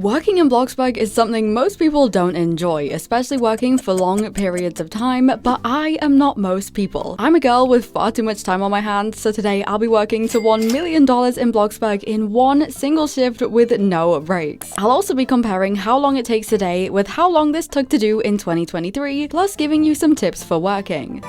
Working in Bloxburg is something most people don't enjoy, especially working for long periods of time, but I am not most people. I'm a girl with far too much time on my hands, so today I'll be working to $1 million in Bloxburg in one single shift with no breaks. I'll also be comparing how long it takes today with how long this took to do in 2023, plus giving you some tips for working.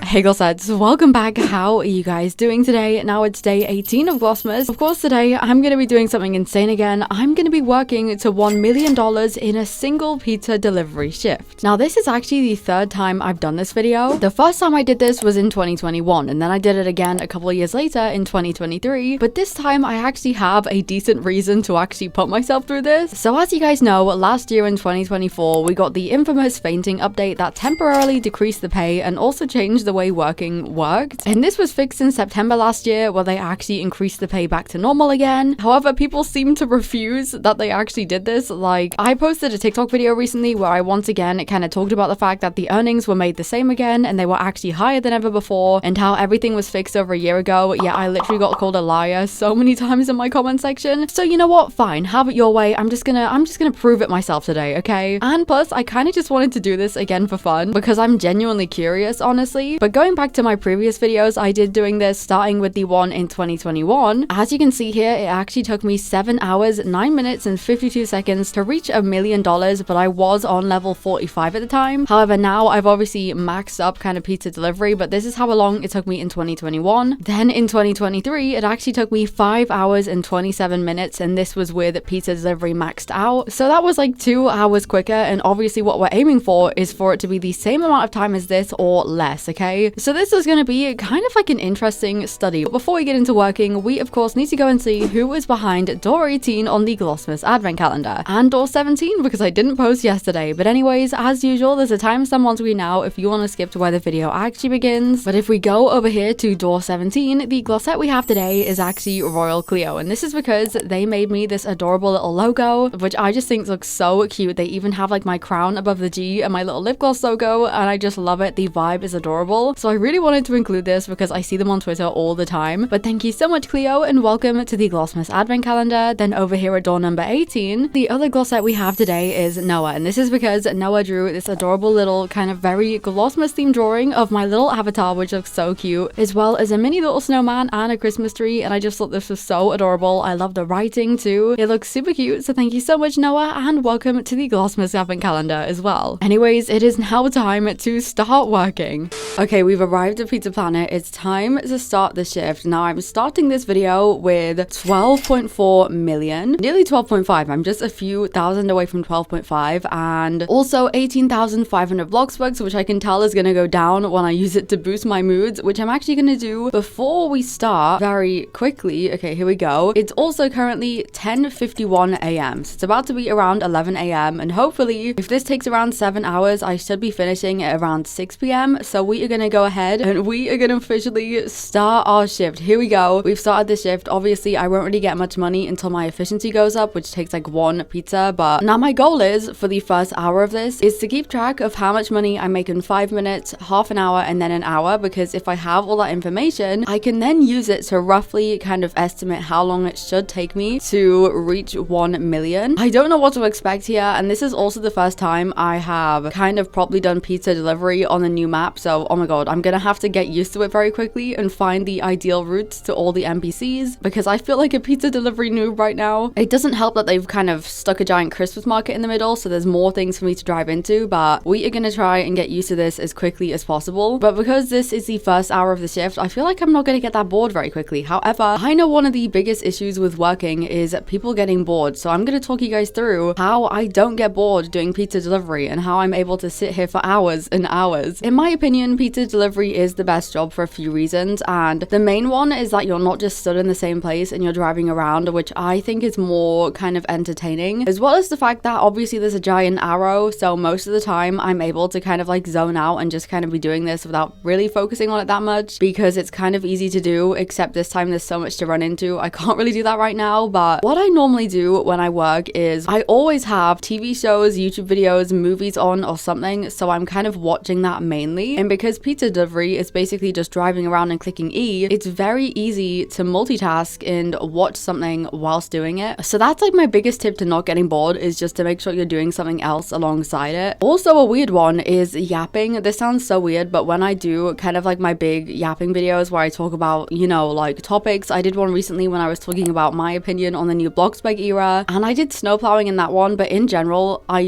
Hey glossettes, welcome back. How are you guys doing today? Now it's day 18 of Glossmas. Of course today I'm going to be doing something insane again. I'm going to be working to $1 million in a single pizza delivery shift. Now this is actually the third time I've done this video. The first time I did this was in 2021 and then I did it again a couple of years later in 2023, but this time I actually have a decent reason to actually put myself through this. So as you guys know, last year in 2024 we got the infamous fainting update that temporarily decreased the pay and also changed the way working worked, and this was fixed in September last year where they actually increased the pay back to normal again. However, people seem to refuse that they actually did this. Like, I posted a TikTok video recently where I once again kind of talked about the fact that the earnings were made the same again and they were actually higher than ever before, and how everything was fixed over a year ago. Yeah, I literally got called a liar so many times in my comment section. So you know what, fine, have it your way. I'm just gonna prove it myself today, okay? And plus I kind of just wanted to do this again for fun because I'm genuinely curious, honestly. But going back to my previous videos I did doing this, starting with the one in 2021, as you can see here, it actually took me 7 hours, 9 minutes and 52 seconds to reach $1 million, but I was on level 45 at the time. However, now I've obviously maxed up kind of pizza delivery, but this is how long it took me in 2021. Then in 2023, it actually took me 5 hours and 27 minutes, and this was with pizza delivery maxed out. So that was like 2 hours quicker, and obviously what we're aiming for is for it to be the same amount of time as this or less, okay? So this is going to be kind of like an interesting study. But before we get into working, we of course need to go and see who is behind door 18 on the Glossmas advent calendar, and door 17 because I didn't post yesterday. But anyways, as usual, there's a timestamp on screen now if you want to skip to where the video actually begins. But if we go over here to door 17, the glossette we have today is actually Royal Clio, and this is because they made me this adorable little logo, which I just think looks so cute. They even have like my crown above the G and my little lip gloss logo, and I just love it. The vibe is adorable. So I really wanted to include this because I see them on Twitter all the time. But thank you so much, Cleo, and welcome to the Glossmas advent calendar. Then over here at door number 18, the other glossette we have today is Noah, and this is because Noah drew this adorable little kind of very Glossmas themed drawing of my little avatar, which looks so cute, as well as a mini little snowman and a Christmas tree, and I just thought this was so adorable. I love the writing too. It looks super cute, so thank you so much, Noah, and welcome to the Glossmas advent calendar as well. Anyways, it is now time to start working. Okay, we've arrived at Pizza Planet. It's time to start the shift. Now I'm starting this video with 12.4 million, nearly 12.5. I'm just a few thousand away from 12.5, and also 18,500 Bloxburgs, which I can tell is going to go down when I use it to boost my moods, which I'm actually going to do before we start very quickly. Okay, here we go. It's also currently 10:51 a.m. So it's about to be around 11 a.m. and hopefully if this takes around 7 hours, I should be finishing at around 6 p.m. So we are going to go ahead and we are going to officially start our shift. Here we go. We've started the shift. Obviously, I won't really get much money until my efficiency goes up, which takes like one pizza. But now my goal is for the first hour of this is to keep track of how much money I make in 5 minutes, half an hour, and then an hour, because if I have all that information, I can then use it to roughly kind of estimate how long it should take me to reach 1 million. I don't know what to expect here, and this is also the first time I have kind of properly done pizza delivery on a new map. So oh my god, I'm gonna have to get used to it very quickly and find the ideal routes to all the NPCs, because I feel like a pizza delivery noob right now. It doesn't help that they've kind of stuck a giant Christmas market in the middle, so there's more things for me to drive into, but we are gonna try and get used to this as quickly as possible. But because this is the first hour of the shift, I feel like I'm not gonna get that bored very quickly. However, I know one of the biggest issues with working is people getting bored, so I'm gonna talk you guys through how I don't get bored doing pizza delivery and how I'm able to sit here for hours and hours. In my opinion, pizza delivery is the best job for a few reasons, and the main one is that you're not just stood in the same place and you're driving around, which I think is more kind of entertaining, as well as the fact that obviously there's a giant arrow, so most of the time I'm able to kind of like zone out and just kind of be doing this without really focusing on it that much, because it's kind of easy to do, except this time there's so much to run into. I can't really do that right now, but what I normally do when I work is I always have TV shows, YouTube videos, movies on or something, so I'm kind of watching that mainly. And because pizza delivery is basically just driving around and clicking E, it's very easy to multitask and watch something whilst doing it. So that's like my biggest tip to not getting bored, is just to make sure you're doing something else alongside it. Also, a weird one is yapping. This sounds so weird, but when I do kind of like my big yapping videos where I talk about, you know, like topics, I did one recently when I was talking about my opinion on the new Bloxburg era, and I did snowplowing in that one. But in general, I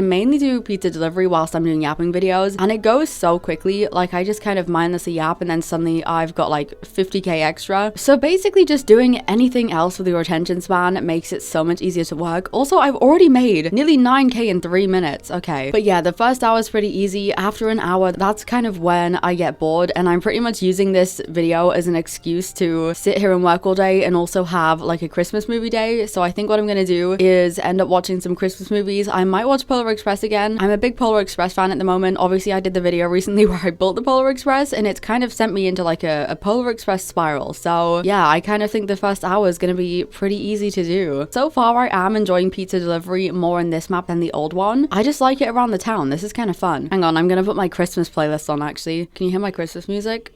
mainly do pizza delivery whilst I'm doing yapping videos, and it goes so quickly. Like, I just kind of mindlessly yap and then suddenly I've got like 50k extra. So basically just doing anything else with your attention span makes it so much easier to work. Also, I've already made nearly 9k in 3 minutes. Okay, but yeah, the first hour is pretty easy. After an hour, that's kind of when I get bored, and I'm pretty much using this video as an excuse to sit here and work all day and also have like a Christmas movie day. So I think what I'm gonna do is end up watching some Christmas movies. I might watch Polar Express again. I'm a big Polar Express fan at the moment. Obviously, I did the video recently where I built the Polar Express, and it's kind of sent me into like a Polar Express spiral. So yeah, I kind of think the first hour is gonna be pretty easy to do. So far, I am enjoying pizza delivery more in this map than the old one. I just like it around the town. This is kind of fun. Hang on, I'm gonna put my Christmas playlist on actually. Can you hear my Christmas music?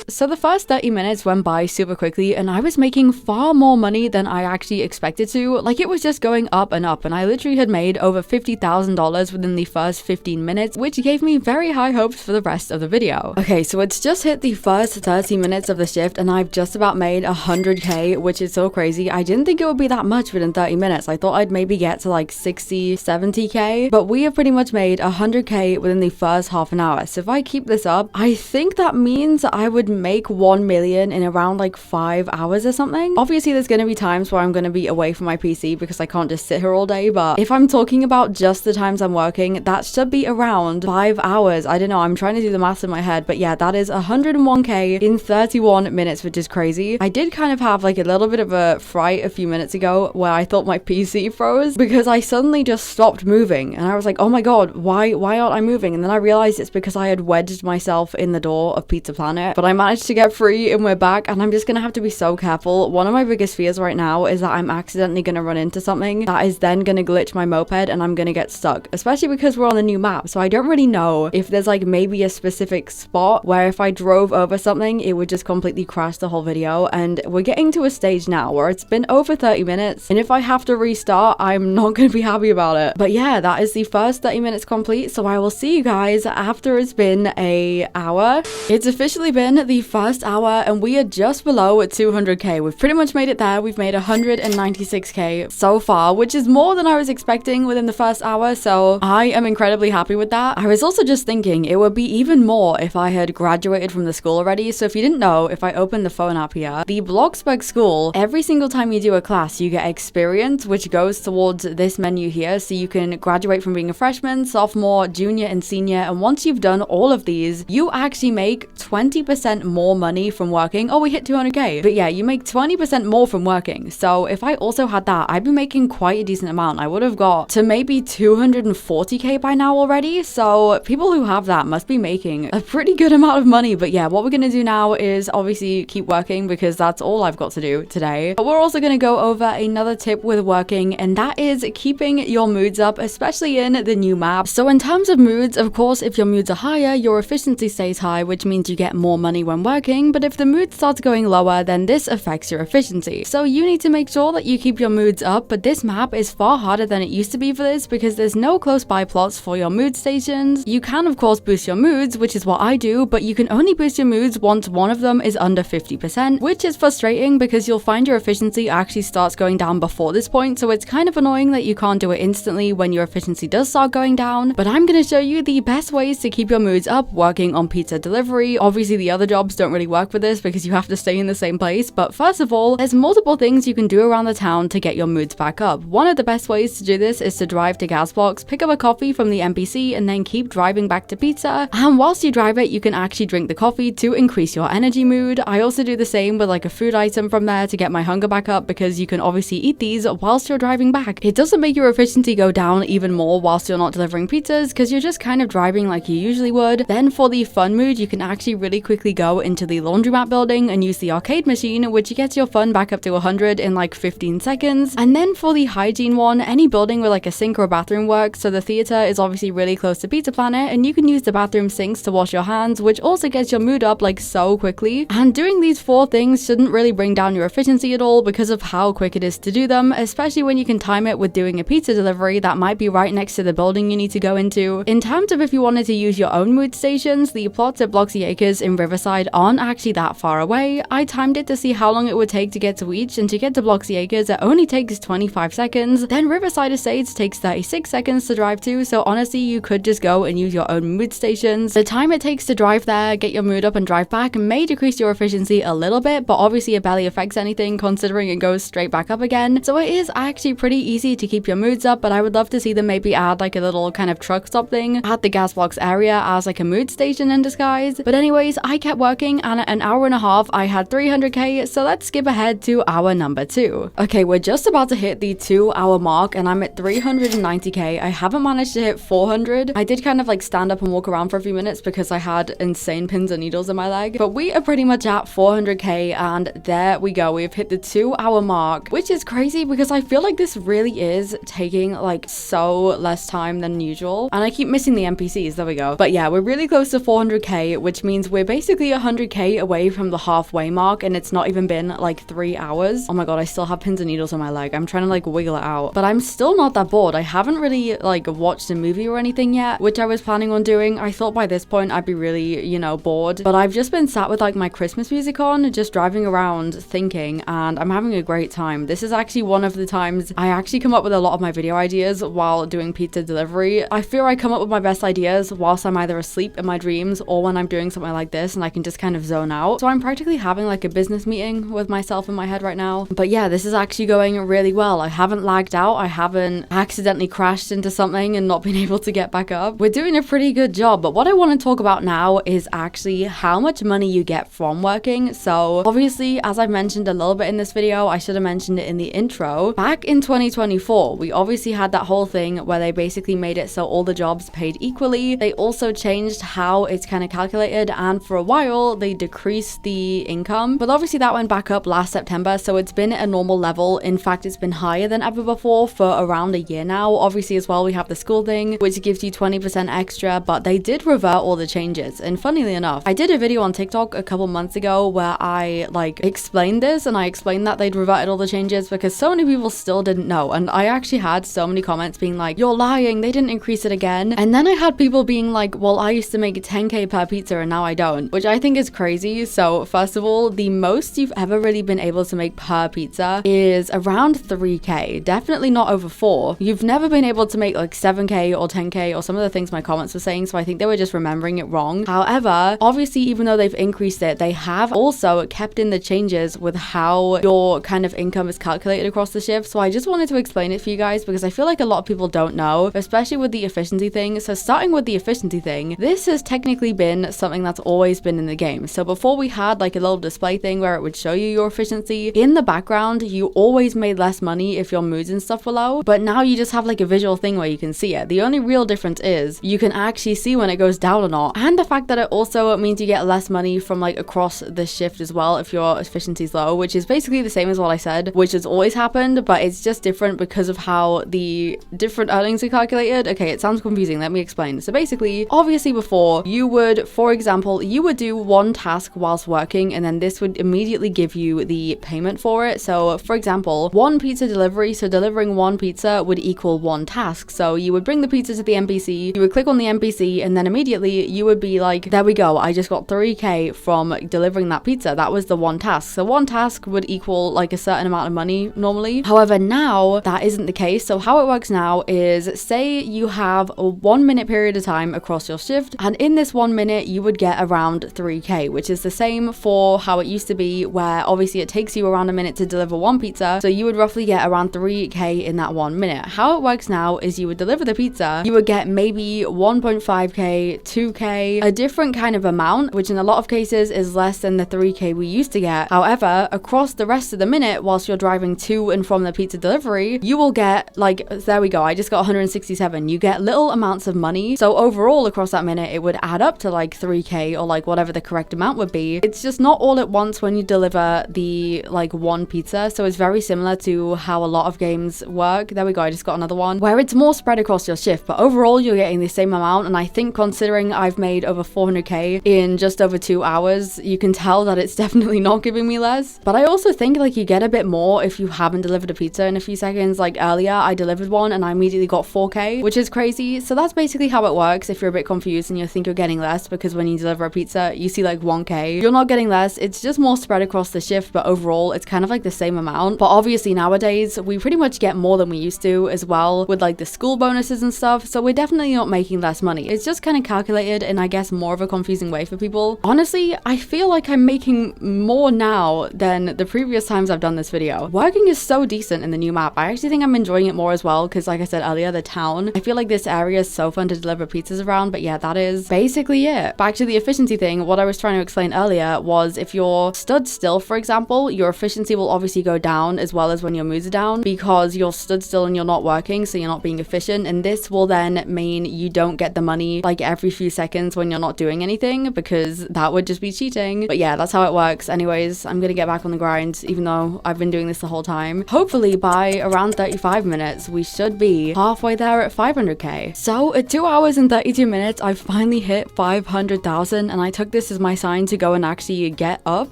So the first 30 minutes went by super quickly, and I was making far more money than I actually expected to. Like, it was just going up and up, and I literally had made over $50,000 within the first 15 minutes, which gave me very high hopes for the rest of the video. Okay, so it's just hit the first 30 minutes of the shift, and I've just about made 100k, which is so crazy. I didn't think it would be that much within 30 minutes. I thought I'd maybe get to like 60, 70k, but we have pretty much made 100k within the first half an hour. So if I keep this up, I think that means I would make 1 million in around like 5 hours or something. Obviously, there's going to be times where I'm going to be away from my PC because I can't just sit here all day, but if I'm talking about just the times I'm working, that should be around 5 hours. I don't know, I'm trying to do the maths in my head, but yeah, that is 101k in 31 minutes, which is crazy. I did kind of have like a little bit of a fright a few minutes ago where I thought my PC froze because I suddenly just stopped moving, and I was like, oh my god, why aren't I moving? And then I realized it's because I had wedged myself in the door of Pizza Planet, but I managed to get free and we're back, and I'm just gonna have to be so careful. One of my biggest fears right now is that I'm accidentally gonna run into something that is then gonna glitch my moped and I'm gonna get stuck, especially because we're on a new map. So I don't really know if there's like maybe a specific spot where if I drove over something it would just completely crash the whole video, and we're getting to a stage now where it's been over 30 minutes, and if I have to restart, I'm not gonna be happy about it. But yeah, that is the first 30 minutes complete, so I will see you guys after it's been an hour. It's officially been the first hour and we are just below 200k. We've pretty much made it there. We've made 196k so far, which is more than I was expecting within the first hour, so I am incredibly happy with that. I was also just thinking it would be even more if I had graduated from the school already. So if you didn't know, if I open the phone app here, the Bloxburg school, every single time you do a class you get experience, which goes towards this menu here, so you can graduate from being a freshman, sophomore, junior and senior, and once you've done all of these, you actually make 20% more money from working. Oh, we hit 200k, but yeah, you make 20% more from working. So if I also had that, I'd be making quite a decent amount. I would have got to maybe 240k by now already. So people who have that must be making a pretty good amount of money. But yeah, what we're gonna do now is obviously keep working because that's all I've got to do today. But we're also gonna go over another tip with working, and that is keeping your moods up, especially in the new map. So in terms of moods, of course, if your moods are higher, your efficiency stays high, which means you get more money when working. But if the mood starts going lower, then this affects your efficiency. So you need to make sure that you keep your moods up, but this map is far harder than it used to be for this because there's no close by plots for your mood stations. You can of course boost your moods, which is what I do, but you can only boost your moods once one of them is under 50%, which is frustrating because you'll find your efficiency actually starts going down before this point. So it's kind of annoying that you can't do it instantly when your efficiency does start going down. But I'm going to show you the best ways to keep your moods up working on pizza delivery. Obviously the other jobs don't really work with this because you have to stay in the same place, but first of all, there's multiple things you can do around the town to get your moods back up. One of the best ways to do this is to drive to gas blocks, pick up a coffee from the NPC, and then keep driving back to pizza. And whilst you drive it, you can actually drink the coffee to increase your energy mood. I also do the same with like a food item from there to get my hunger back up because you can obviously eat these whilst you're driving back. It doesn't make your efficiency go down even more whilst you're not delivering pizzas because you're just kind of driving like you usually would. Then for the fun mood, you can actually really quickly go go into the laundromat building and use the arcade machine, which gets your fun back up to 100 in like 15 seconds. And then for the hygiene one, any building with like a sink or a bathroom works. So the theater is obviously really close to Pizza Planet, and you can use the bathroom sinks to wash your hands, which also gets your mood up like so quickly. And doing these 4 things shouldn't really bring down your efficiency at all because of how quick it is to do them, especially when you can time it with doing a pizza delivery that might be right next to the building you need to go into. In terms of if you wanted to use your own mood stations, the plots at Bloxie Acres in Riverside aren't actually that far away. I timed it to see how long it would take to get to each, and to get to Bloxie Acres it only takes 25 seconds. Then Riverside Estates takes 36 seconds to drive to, so honestly you could just go and use your own mood stations. The time it takes to drive there, get your mood up and drive back may decrease your efficiency a little bit, but obviously it barely affects anything considering it goes straight back up again. So it is actually pretty easy to keep your moods up, but I would love to see them maybe add like a little kind of truck stop thing at the gas box area as like a mood station in disguise. But anyways, I kept working, and at an hour and a half I had 300k, so let's skip ahead to hour number 2. Okay, we're just about to hit the 2-hour mark and I'm at 390k. I haven't managed to hit 400. I did kind of like stand up and walk around for a few minutes because I had insane pins and needles in my leg, but we are pretty much at 400k, and there we go. We've hit the 2-hour mark, which is crazy because I feel like this really is taking like so less time than usual, and I keep missing the NPCs. There we go. But yeah, we're really close to 400k, which means we're basically 100k away from the halfway mark, and it's not even been like 3 hours. Oh my god, I still have pins and needles on my leg. I'm trying to like wiggle it out, but I'm still not that bored. I haven't really like watched a movie or anything yet, which I was planning on doing. I thought by this point I'd be really, you know, bored, but I've just been sat with like my Christmas music on, just driving around thinking, and I'm having a great time. This is actually one of the times I actually come up with a lot of my video ideas while doing pizza delivery. I feel I come up with my best ideas whilst I'm either asleep in my dreams or when I'm doing something like this and I can just kind of zone out. So I'm practically having like a business meeting with myself in my head right now. But yeah, this is actually going really well. I haven't lagged out. I haven't accidentally crashed into something and not been able to get back up. We're doing a pretty good job. But what I want to talk about now is actually how much money you get from working. So obviously, as I've mentioned a little bit in this video, I should have mentioned it in the intro. Back in 2024, we obviously had that whole thing where they basically made it so all the jobs paid equally. They also changed how it's kind of calculated, and for a while they decreased the income, but obviously that went back up last September, so it's been at a normal level. In fact, it's been higher than ever before for around a year now. Obviously as well, we have the school thing, which gives you 20% extra, but they did revert all the changes. And funnily enough, I did a video on TikTok a couple months ago where I like explained this, and I explained that they'd reverted all the changes because so many people still didn't know. And I actually had so many comments being like, you're lying, they didn't increase it again. And then I had people being like, well, I used to make 10k per pizza and now I don't, which I think is crazy. So first of all, the most you've ever really been able to make per pizza is around 3k, definitely not over 4. You've never been able to make like 7k or 10k or some of the things my comments were saying, so I think they were just remembering it wrong. However, obviously even though they've increased it, they have also kept in the changes with how your kind of income is calculated across the shift. So I just wanted to explain it for you guys because I feel like a lot of people don't know, especially with the efficiency thing. So starting with the efficiency thing, this has technically been something that's always been in the game. So before we had like a little display thing where it would show you your efficiency in the background, you always made less money if your moods and stuff were low, but now you just have like a visual thing where you can see it. The only real difference is you can actually see when it goes down or not, and the fact that it also means you get less money from like across the shift as well if your efficiency is low, which is basically the same as what I said, which has always happened, but it's just different because of how the different earnings are calculated. Okay, it sounds confusing, let me explain. So basically, obviously before, you would, for example, you would do one task whilst working, and then this would immediately give you the payment for it. So for example, one pizza delivery, so delivering one pizza would equal one task. So you would bring the pizza to the NPC, you would click on the NPC, and then immediately you would be like, there we go, I just got 3k from delivering that pizza. That was the one task. So one task would equal like a certain amount of money normally. However, now that isn't the case. So how it works now is, say you have a 1 minute period of time across your shift, and in this 1 minute you would get around 3k, which is the same for how it used to be, where obviously it takes you around a minute to deliver one pizza, so you would roughly get around 3k in that 1 minute. How it works now is you would deliver the pizza, you would get maybe 1.5k, 2k, a different kind of amount, which in a lot of cases is less than the 3k we used to get. However, across the rest of the minute whilst you're driving to and from the pizza delivery, you will get like, there we go, I just got 167. You get little amounts of money, so overall across that minute it would add up to like 3k or like whatever the correct amount would be. It's just not all at once when you deliver the like one pizza. So it's very similar to how a lot of games work. There we go, I just got another one where it's more spread across your shift, but overall you're getting the same amount. And I think considering I've made over 400k in just over 2 hours, you can tell that it's definitely not giving me less. But I also think like you get a bit more if you haven't delivered a pizza in a few seconds. Like earlier I delivered one and I immediately got 4k, which is crazy. So that's basically how it works. If you're a bit confused and you think you're getting less because when you deliver a pizza you see like 1k, you're not getting less. It's just more spread across the shift, but overall it's kind of like the same amount. But obviously nowadays we pretty much get more than we used to as well with like the school bonuses and stuff, so we're definitely not making less money. It's just kind of calculated in, I guess, more of a confusing way for people. Honestly, I feel like I'm making more now than the previous times I've done this video. Working is so decent in the new map. I actually think I'm enjoying it more as well because, like I said earlier, the town, I feel like this area is so fun to deliver pizzas around. But yeah, that is basically it. Back to the efficiency thing, what I was trying to explain earlier was if you're stood still, for example, your efficiency will obviously go down as well as when your moves are down because you're stood still and you're not working, so you're not being efficient. And this will then mean you don't get the money like every few seconds when you're not doing anything, because that would just be cheating. But yeah, that's how it works. Anyways, I'm gonna get back on the grind, even though I've been doing this the whole time. Hopefully by around 35 minutes, we should be halfway there at 500k. So at 2 hours and 32 minutes, I finally hit 500,000, and I took this as my sign to go and actually get up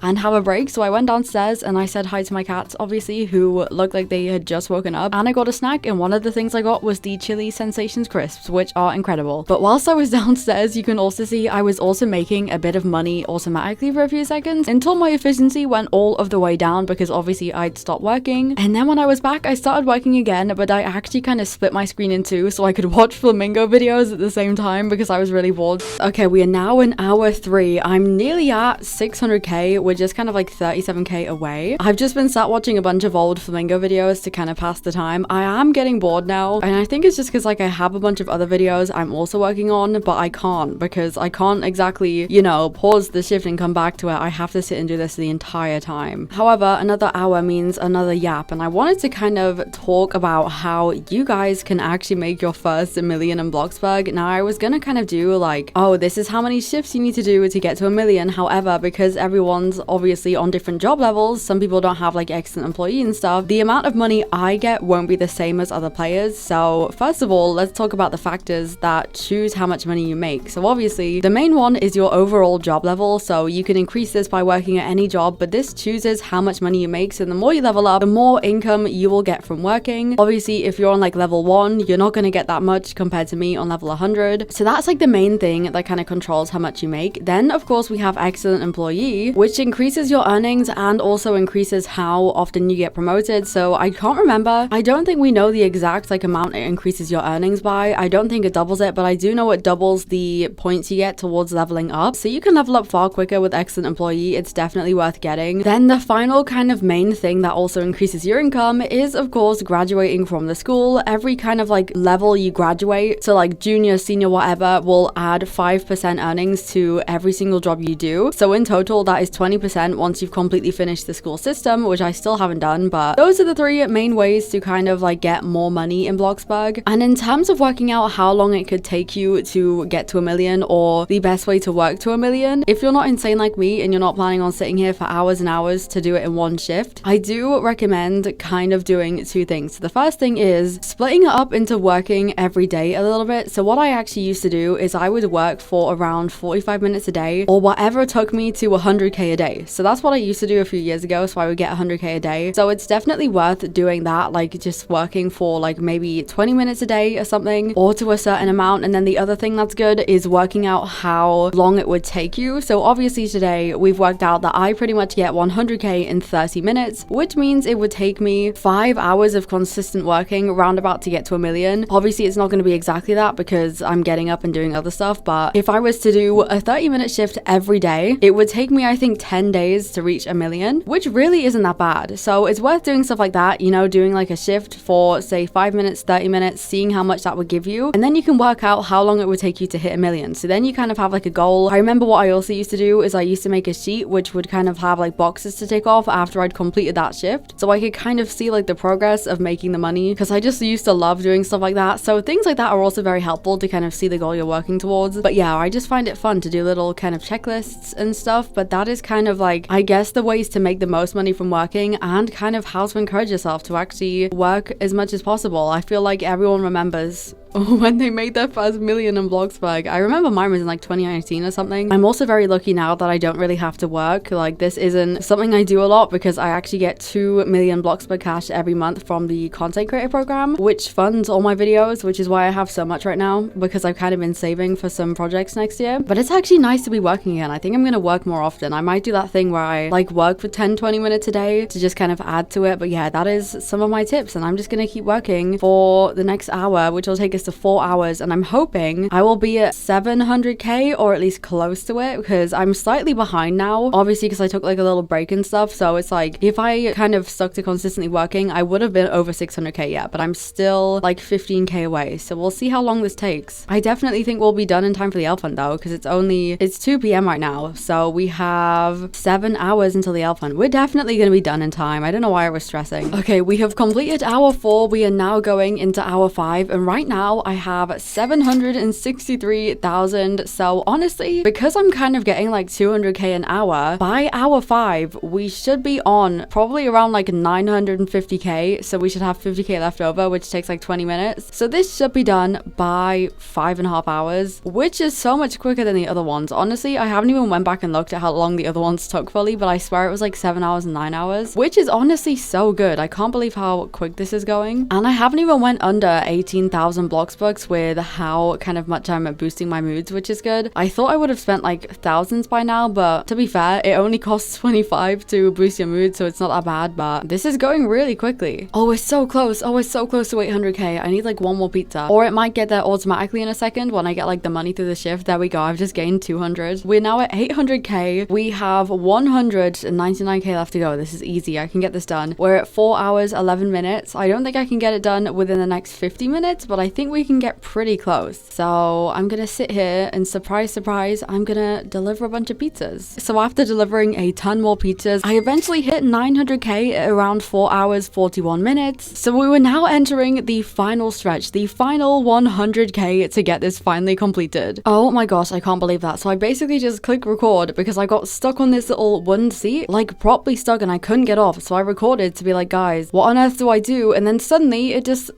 and have a break. So I went downstairs and I said hi to my cats, obviously, who looked like they had just woken up, and I got a snack, and one of the things I got was the chili sensations crisps, which are incredible. But whilst I was downstairs, you can also see I was also making a bit of money automatically for a few seconds until my efficiency went all of the way down because obviously I'd stopped working. And then when I was back, I started working again, but I actually kind of split my screen in two so I could watch flamingo videos at the same time because I was really bored. Okay, we are now in hour 3. I'm nearly at 600k. We're just kind of like 37k away. I've just been sat watching a bunch of old flamingo videos to kind of pass the time. I am getting bored now, and I think it's just because like I have a bunch of other videos I'm also working on, but I can't because I can't exactly, you know, pause the shift and come back to it. I have to sit and do this the entire time. However, another hour means another yap, and I wanted to kind of talk about how you guys can actually make your first $1 million in Bloxburg. Now, I was gonna kind of do like, oh, this is how many shifts you need to do to get to $1 million. However, because everyone's obviously on different job levels, some people don't have like excellent employee and stuff, the amount of money I get won't be the same as other players. So first of all, let's talk about the factors that choose how much money you make. So obviously the main one is your overall job level. So you can increase this by working at any job, but this chooses how much money you make. So the more you level up, the more income you will get from working. Obviously, if you're on like level 1, you're not going to get that much compared to me on level 100. So that's like the main thing that kind of controls how much you make. Then of course we have excellent employee, which increases your earnings and also increases how often you get promoted. So I can't remember. I don't think we know the exact like amount it increases your earnings by. I don't think it doubles it, but I do know it doubles the points you get towards leveling up. So you can level up far quicker with excellent employee. It's definitely worth getting. Then the final kind of main thing that also increases your income is of course graduating from the school. Every kind of like level you graduate, so like junior, senior, whatever, will add 5% earnings to every single job you do. So in total that is 20% once you've completely finished the school system, which I still haven't done. But those are the 3 main ways to kind of like get more money in Bloxburg. And in terms of working out how long it could take you to get to $1 million, or the best way to work to $1 million, if you're not insane like me and you're not planning on sitting here for hours and hours to do it in one shift, I do recommend kind of doing 2 things. So the first thing is splitting it up into working every day a little bit. So what I actually used to do is I would work for around 45 minutes a day, or whatever took me to 100k a day. So that's what I used to do a few years ago, so I would get 100k a day. So it's definitely worth doing that, like just working for like maybe 20 minutes a day or something, or to a certain amount. And then the other thing that's good is working out how long it would take you. So obviously today we've worked out that I pretty much get 100k in 30 minutes, which means it would take me 5 hours of consistent working roundabout to get to $1 million. Obviously it's not going to be exactly that because I'm getting up and doing other stuff, but if I was to do a 30-minute shift every day, it would take me I think 10 days to reach $1 million, which really isn't that bad. So it's worth doing stuff like that, you know, doing like a shift for say 5 minutes, 30 minutes, seeing how much that would give you, and then you can work out how long it would take you to hit $1 million. So then you kind of have like a goal. I remember what I also used to do is I used to make a sheet which would kind of have like boxes to tick off after I'd completed that shift, so I could kind of see like the progress of making the money, because I just used to love doing stuff like that. So things like that are also very helpful to kind of see the goal you're working towards. But yeah, I just find it fun to do little kind of of checklists and stuff, but that is kind of like, I guess, the ways to make the most money from working and kind of how to encourage yourself to actually work as much as possible. I feel like everyone remembers when they made their first million in Bloxburg. I remember mine was in like 2019 or something. I'm also very lucky now that I don't really have to work. Like, this isn't something I do a lot because I actually get 2 million Bloxburg cash every month from the content creator program, which funds all my videos, which is why I have so much right now, because I've kind of been saving for some projects next year. But it's actually nice to be working again. I think I'm gonna work more often. I might do that thing where I like work for 10-20 minutes a day to just kind of add to it. But yeah, that is some of my tips, and I'm just gonna keep working for the next hour, which will take us to 4 hours, and I'm hoping I will be at 700k or at least close to it, because I'm slightly behind now, obviously, because I took like a little break and stuff. So it's like, if I kind of stuck to consistently working, I would have been over 600k yet, but I'm still like 15k away. So we'll see how long this takes. I definitely think we'll be done in time for the elf hunt though, because it's 2 p.m. right now, so we have 7 hours until the elf hunt. We're definitely going to be done in time. I don't know why I was stressing. Okay, we have completed hour 4. We are now going into hour 5, and right now I have 763,000. So honestly, because I'm kind of getting like 200k an hour, by hour 5 we should be on probably around like 950k, so we should have 50k left over, which takes like 20 minutes. So this should be done by 5.5 hours, which is so much quicker than the other ones. Honestly, I haven't even went back and looked at how long the other ones took fully, but I swear it was like 7 hours and 9 hours, which is honestly so good. I can't believe how quick this is going, and I haven't even went under 18,000 Bloxburgs with how kind of much I'm boosting my moods, which is good. I thought I would have spent like thousands by now, but to be fair, it only costs 25 to boost your mood, so it's not that bad. But this is going really quickly. Oh, we're so close. Oh, we're so close to 800k. I need like one more pizza, or it might get there automatically in a second when I get like the money through the shift. There we go. I've just gained 200. We're now at 800k. We have 199k left to go. This is easy. I can get this done. We're at 4 hours 11 minutes. I don't think I can get it done within the next 50 minutes, but I think we can get pretty close. So I'm gonna sit here and surprise, I'm gonna deliver a bunch of pizzas. So after delivering a ton more pizzas, I eventually hit 900k at around 4 hours 41 minutes. So we were now entering the final stretch, the final 100k to get this finally completed. Oh my gosh, I can't believe that. So I basically just clicked record because I got stuck on this little wooden seat, like properly stuck, and I couldn't get off. So I recorded to be like, guys, what on earth do I do? And then suddenly it just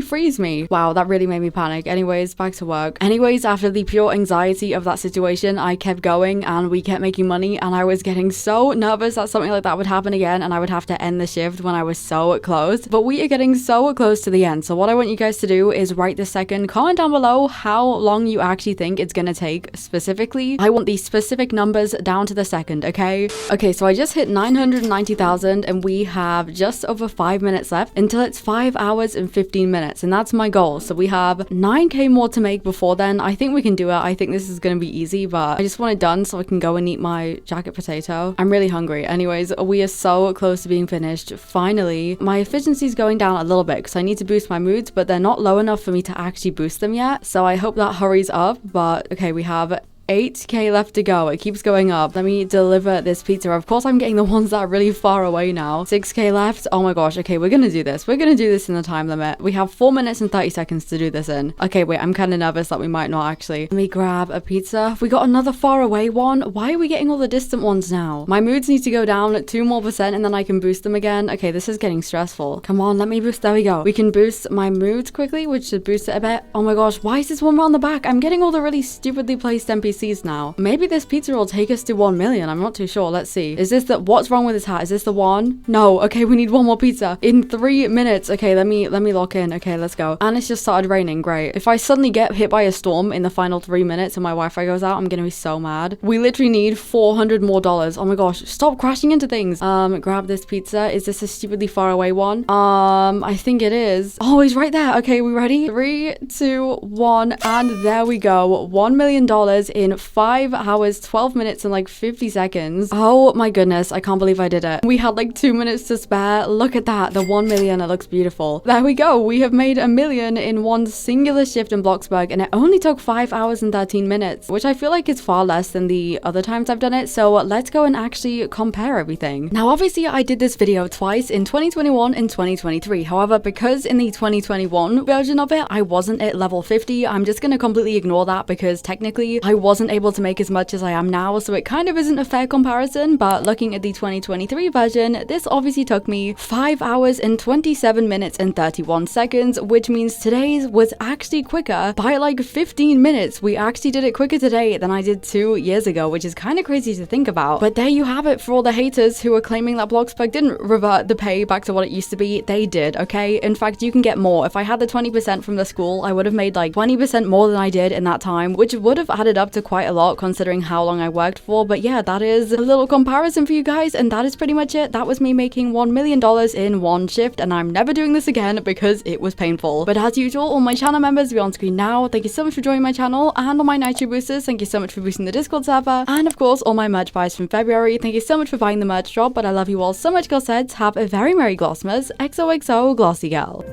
frees me. Wow, that really made me panic. Anyways, back to work. Anyways, after the pure anxiety of that situation, I kept going and we kept making money, and I was getting so nervous that something like that would happen again and I would have to end the shift when I was so close. But we are getting so close to the end. So what I want you guys to do is right this second, comment down below how long you actually think it's gonna take specifically. I want these specific numbers down to the second, okay? Okay, so I just hit 990,000 and we have just over 5 minutes left until it's 5 hours and 15 minutes, and that's my goal. So we have 9k more to make before then. I think we can do it. I think this is gonna be easy, but I just want it done so I can go and eat my jacket potato. I'm really hungry. Anyways, we are so close to being finished. Finally, my efficiency is going down a little bit because I need to boost my moods, but they're not low enough for me to actually boost them yet. So I hope that hurries up. But okay, we have 8k left to go. It keeps going up. Let me deliver this pizza. Of course, I'm getting the ones that are really far away now. 6k left. Oh my gosh. Okay, we're gonna do this. We're gonna do this in the time limit. We have 4 minutes and 30 seconds to do this in. Okay, wait, I'm kind of nervous that we might not actually. Let me grab a pizza. We got another far away one. Why are we getting all the distant ones now? My moods need to go down 2% more and then I can boost them again. Okay, this is getting stressful. Come on, let me boost. There we go. We can boost my moods quickly, which should boost it a bit. Oh my gosh, why is this one around the back? I'm getting all the really stupidly placed NPCs now. Maybe this pizza will take us to 1 million. I'm not too sure. Let's see. Is this the, what's wrong with this hat? Is this the one? No. Okay, we need one more pizza in 3 minutes. Okay, let me lock in. Okay, let's go. And it's just started raining. Great. If I suddenly get hit by a storm in the final 3 minutes and my Wi-Fi goes out, I'm gonna be so mad. We literally need $400 more. Oh my gosh, stop crashing into things. Grab this pizza. Is this a stupidly far away one? I think it is. Oh, he's right there. Okay, we ready? 3, 2, 1, and there we go. $1 million in 5 hours, 12 minutes, and like 50 seconds. Oh my goodness, I can't believe I did it. We had like 2 minutes to spare. Look at that, the 1 million. It looks beautiful. There we go. We have made $1 million in one singular shift in Bloxburg, and it only took 5 hours and 13 minutes, which I feel like is far less than the other times I've done it. So let's go and actually compare everything. Now, obviously, I did this video twice in 2021 and 2023. However, because in the 2021 version of it, I wasn't at level 50, I'm just gonna completely ignore that because technically I wasn't wasn't able to make as much as I am now, so it kind of isn't a fair comparison, but looking at the 2023 version, this obviously took me 5 hours and 27 minutes and 31 seconds, which means today's was actually quicker by like 15 minutes. We actually did it quicker today than I did 2 years ago, which is kind of crazy to think about. But there you have it for all the haters who are claiming that Bloxburg didn't revert the pay back to what it used to be. They did, okay? In fact, you can get more. If I had the 20% from the school, I would have made like 20% more than I did in that time, which would have added up to quite a lot considering how long I worked for. But yeah, that is a little comparison for you guys, and that is pretty much it. That was me making $1 million in one shift, and I'm never doing this again because it was painful. But as usual, all my channel members will be on screen now. Thank you so much for joining my channel, and all my Nitro boosters, thank you so much for boosting the Discord server, and of course all my merch buys from February, thank you so much for buying the merch drop. But I love you all so much, glossettes. Have a very merry Glossmas. XOXO Glossy Girl.